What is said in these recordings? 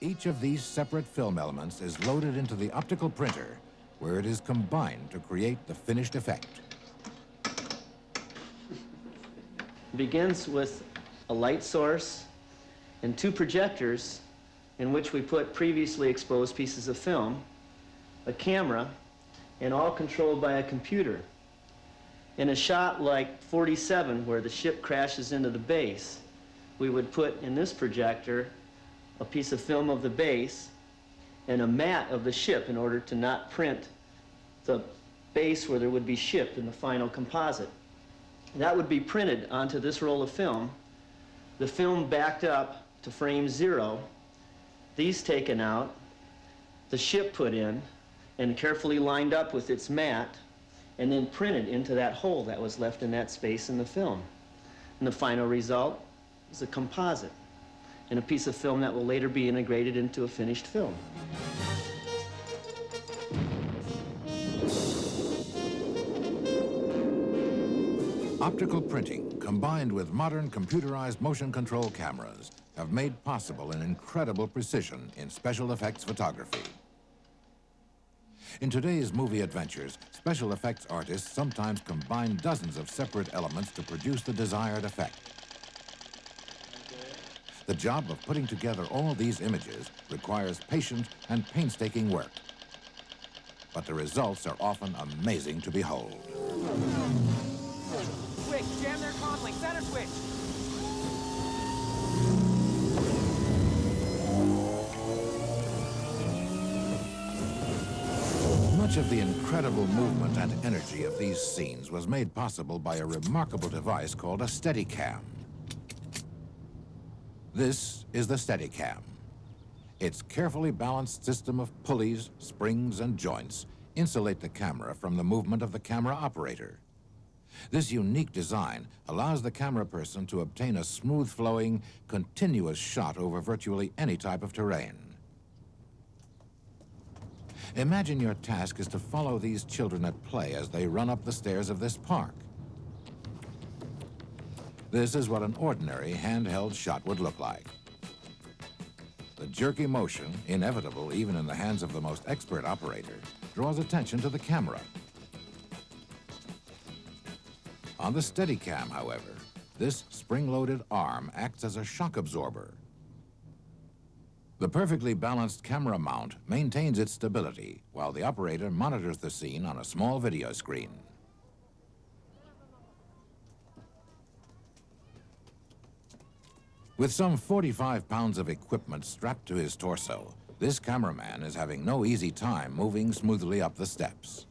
Each of these separate film elements is loaded into the optical printer, where it is combined to create the finished effect. It begins with a light source and two projectors in which we put previously exposed pieces of film, a camera, and all controlled by a computer. In a shot like 47, where the ship crashes into the base, we would put in this projector a piece of film of the base and a mat of the ship in order to not print the base where there would be ship in the final composite. That would be printed onto this roll of film, the film backed up to frame 0, these taken out, the ship put in and carefully lined up with its mat, and then printed into that hole that was left in that space in the film. And the final result is a composite and a piece of film that will later be integrated into a finished film. Optical printing, combined with modern computerized motion control cameras, have made possible an incredible precision in special effects photography. In today's movie adventures, special effects artists sometimes combine dozens of separate elements to produce the desired effect. The job of putting together all these images requires patient and painstaking work. But the results are often amazing to behold. Switch, jam their conflict, center switch. Much of the incredible movement and energy of these scenes was made possible by a remarkable device called a Steadicam. This is the Steadicam. Its carefully balanced system of pulleys, springs, and joints insulate the camera from the movement of the camera operator. This unique design allows the camera person to obtain a smooth-flowing, continuous shot over virtually any type of terrain. Imagine your task is to follow these children at play as they run up the stairs of this park. This is what an ordinary handheld shot would look like. The jerky motion, inevitable even in the hands of the most expert operator, draws attention to the camera. On the Steadicam, however, this spring-loaded arm acts as a shock absorber. The perfectly balanced camera mount maintains its stability while the operator monitors the scene on a small video screen. With some 45 pounds of equipment strapped to his torso, this cameraman is having no easy time moving smoothly up the steps.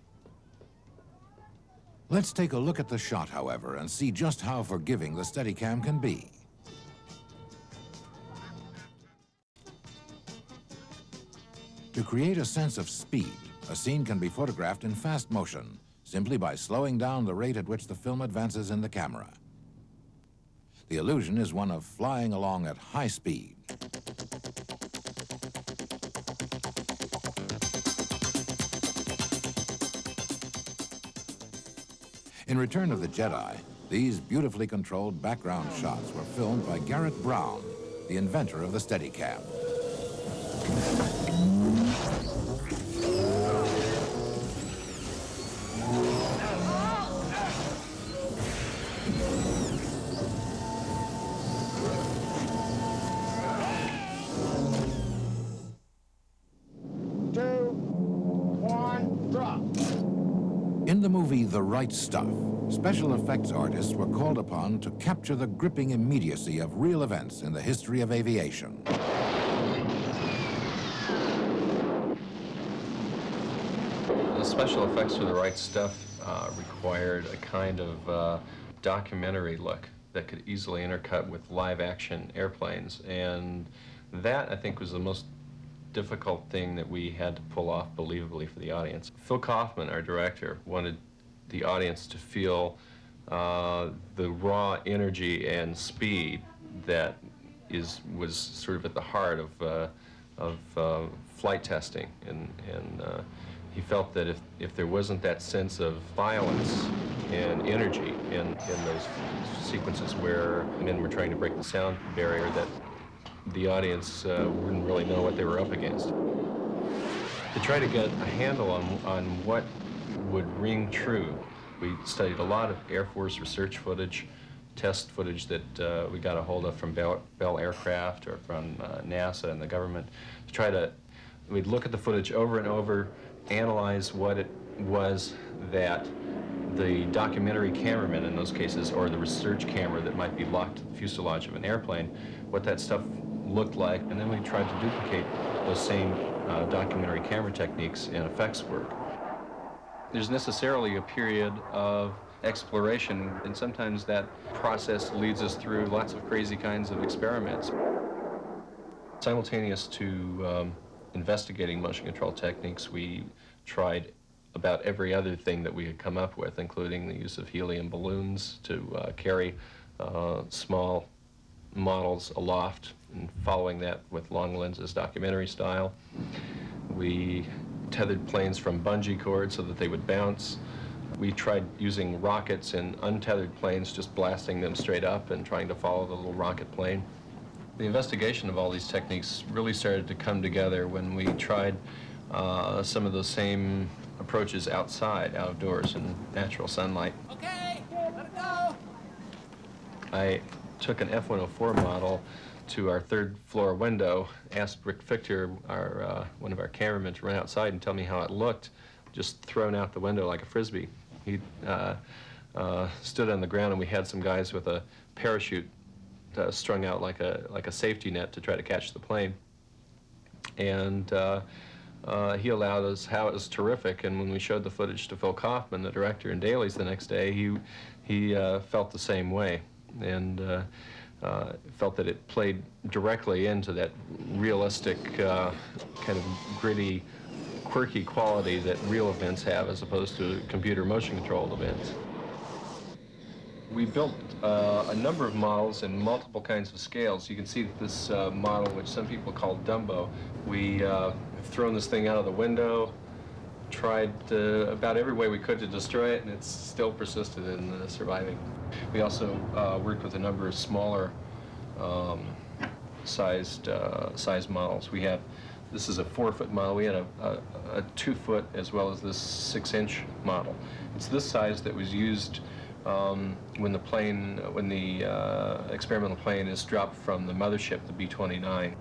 Let's take a look at the shot, however, and see just how forgiving the Steadicam can be. To create a sense of speed, a scene can be photographed in fast motion, simply by slowing down the rate at which the film advances in the camera. The illusion is one of flying along at high speed. In Return of the Jedi, these beautifully controlled background shots were filmed by Garrett Brown, the inventor of the Steadicam. In the movie The Right Stuff, special effects artists were called upon to capture the gripping immediacy of real events in the history of aviation. The special effects for The Right Stuff required a kind of documentary look that could easily intercut with live-action airplanes, and that, I think, was the most difficult thing that we had to pull off believably for the audience. Phil Kaufman, our director, wanted the audience to feel the raw energy and speed that was sort of at the heart of flight testing, and he felt that if there wasn't that sense of violence and energy in those sequences where men were trying to break the sound barrier, that the audience wouldn't really know what they were up against. To try to get a handle on what would ring true, we studied a lot of Air Force research footage, test footage that we got a hold of from Bell Aircraft or from NASA and the government. We'd look at the footage over and over, analyze what it was that the documentary cameraman in those cases, or the research camera that might be locked to the fuselage of an airplane, what that stuff looked like, and then we tried to duplicate those same documentary camera techniques in effects work. There's necessarily a period of exploration, and sometimes that process leads us through lots of crazy kinds of experiments. Simultaneous to investigating motion control techniques, we tried about every other thing that we had come up with, including the use of helium balloons to carry small models aloft, and following that with long lenses, documentary style. We tethered planes from bungee cords so that they would bounce. We tried using rockets in untethered planes, just blasting them straight up and trying to follow the little rocket plane. The investigation of all these techniques really started to come together when we tried some of those same approaches outside, outdoors, in natural sunlight. Okay, let it go. I took an F-104 model to our third floor window, asked Rick Fichter, one of our cameramen, to run outside and tell me how it looked, just thrown out the window like a Frisbee. He stood on the ground, and we had some guys with a parachute strung out like a safety net to try to catch the plane. And he allowed us, how it was terrific, and when we showed the footage to Phil Kaufman, the director, in dailies the next day, he felt the same way, and felt that it played directly into that realistic, kind of gritty, quirky quality that real events have as opposed to computer motion-controlled events. We built a number of models in multiple kinds of scales. You can see that this model, which some people call Dumbo, we have thrown this thing out of the window, tried about every way we could to destroy it, and it's still persisted in surviving. We also worked with a number of smaller sized models. This is a 4-foot model. We had a 2-foot as well as this 6-inch model. It's this size that was used when the experimental plane is dropped from the mothership, the B-29.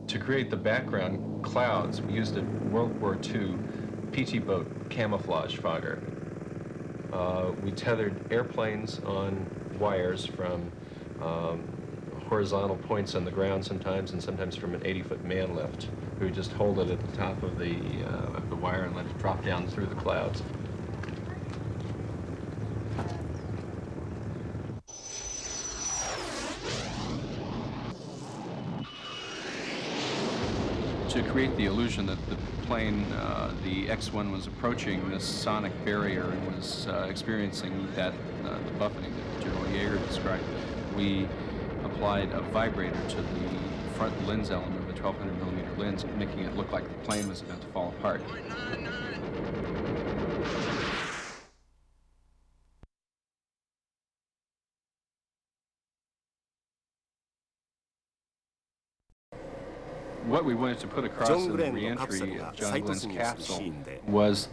To create the background clouds, we used a World War II PT boat camouflage fogger. We tethered airplanes on wires from horizontal points on the ground sometimes, and sometimes from an 80-foot man lift. We would just hold it at the top of the wire and let it drop down through the clouds. To create the illusion that the plane, the X-1, was approaching this sonic barrier and was experiencing the buffeting that General Yeager described, we applied a vibrator to the front lens element of a 1200 millimeter lens, making it look like the plane was about to fall apart. What we wanted to put across in the re-entry of John Glenn's capsule was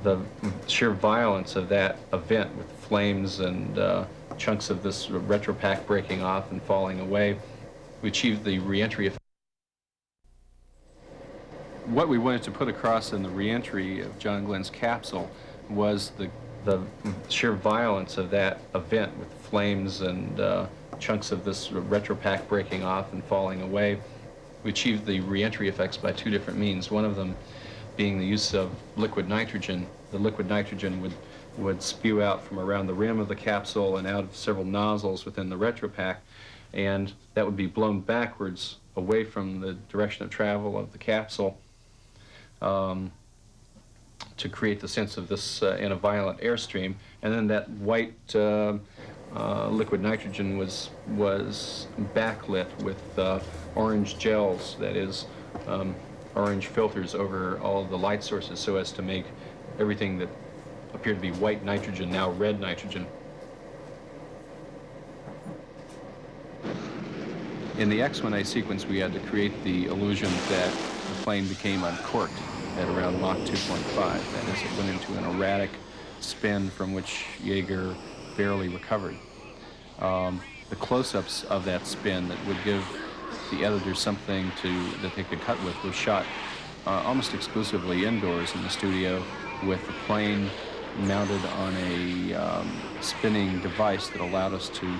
the sheer violence of that event, with flames and chunks of this retro pack breaking off and falling away. We achieved the re-entry effect. What we wanted to put across in the re-entry of John Glenn's capsule was the sheer violence of that event, with flames and chunks of this retro pack breaking off and falling away. We achieved the re-entry effects by 2 different means, one of them being the use of liquid nitrogen. The liquid nitrogen would spew out from around the rim of the capsule and out of several nozzles within the retropack, and that would be blown backwards away from the direction of travel of the capsule to create the sense of this in a violent airstream. And then that white liquid nitrogen was backlit with orange gels, that is, orange filters over all of the light sources, so as to make everything that appeared to be white nitrogen now red nitrogen. In the X-1A sequence, we had to create the illusion that the plane became uncorked at around Mach 2.5. That is, it went into an erratic spin from which Yeager barely recovered. The close-ups of that spin that would give the editors something that they could cut with was shot almost exclusively indoors in the studio with the plane mounted on a spinning device that allowed us to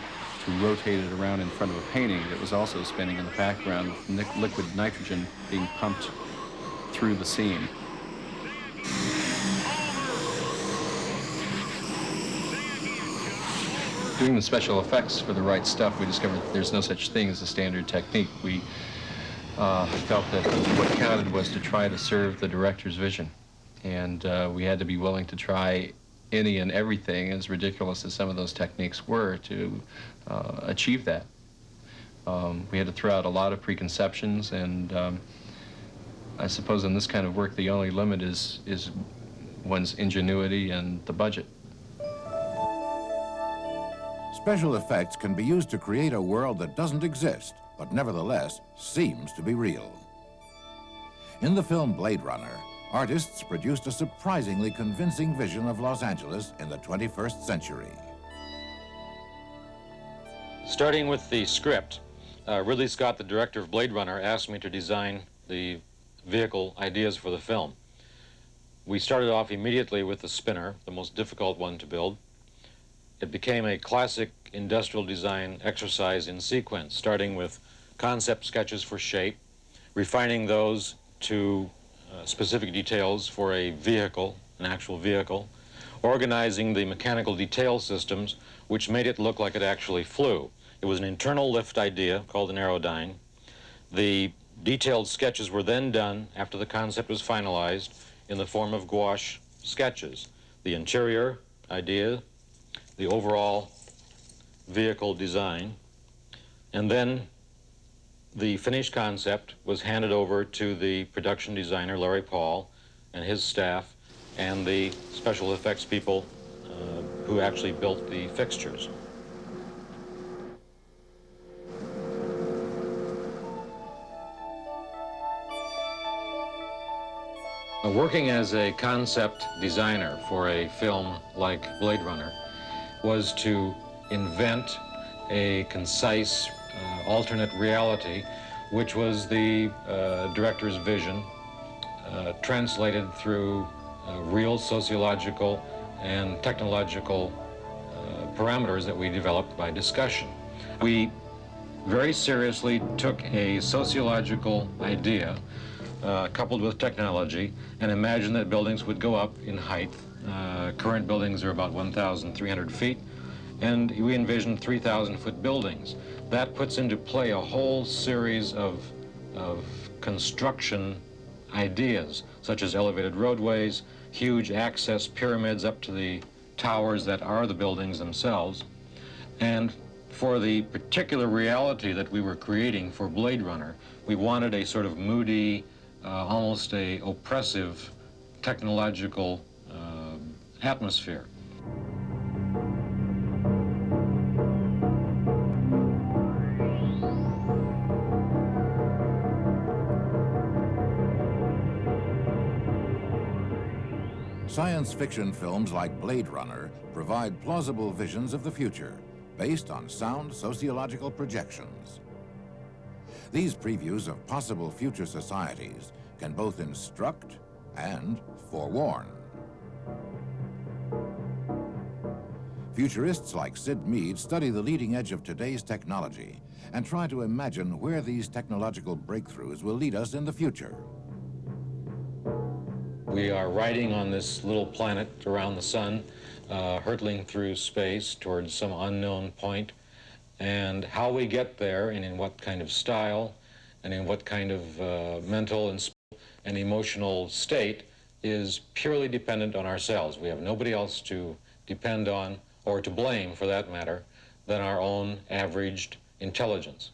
rotate it around in front of a painting that was also spinning in the background with liquid nitrogen being pumped through the scene. Doing the special effects for the right stuff, we discovered that there's no such thing as a standard technique. We felt that what counted was to try to serve the director's vision. And we had to be willing to try any and everything, as ridiculous as some of those techniques were, to achieve that. We had to throw out a lot of preconceptions, and I suppose in this kind of work the only limit is one's ingenuity and the budget. Special effects can be used to create a world that doesn't exist, but nevertheless seems to be real. In the film Blade Runner, artists produced a surprisingly convincing vision of Los Angeles in the 21st century. Starting with the script, Ridley Scott, the director of Blade Runner, asked me to design the vehicle ideas for the film. We started off immediately with the spinner, the most difficult one to build. It became a classic industrial design exercise in sequence, starting with concept sketches for shape, refining those to specific details for a vehicle, an actual vehicle, organizing the mechanical detail systems which made it look like it actually flew. It was an internal lift idea called an aerodyne. The detailed sketches were then done after the concept was finalized in the form of gouache sketches. The interior idea, the overall vehicle design, and then the finished concept was handed over to the production designer, Larry Paul, and his staff, and the special effects people who actually built the fixtures. Working as a concept designer for a film like Blade Runner was to invent a concise alternate reality, which was the director's vision, translated through real sociological and technological parameters that we developed by discussion. We very seriously took a sociological idea coupled with technology and imagined that buildings would go up in height. Current buildings are about 1,300 feet, and we envisioned 3,000-foot buildings. That puts into play a whole series of construction ideas, such as elevated roadways, huge access pyramids up to the towers that are the buildings themselves. And for the particular reality that we were creating for Blade Runner, we wanted a sort of moody, almost a oppressive technological atmosphere. Science fiction films like Blade Runner provide plausible visions of the future based on sound sociological projections. These previews of possible future societies can both instruct and forewarn. Futurists like Sid Mead study the leading edge of today's technology and try to imagine where these technological breakthroughs will lead us in the future. We are riding on this little planet around the sun, hurtling through space towards some unknown point, and how we get there and in what kind of style and in what kind of mental and emotional state is purely dependent on ourselves. We have nobody else to depend on, or to blame for that matter, than our own averaged intelligence.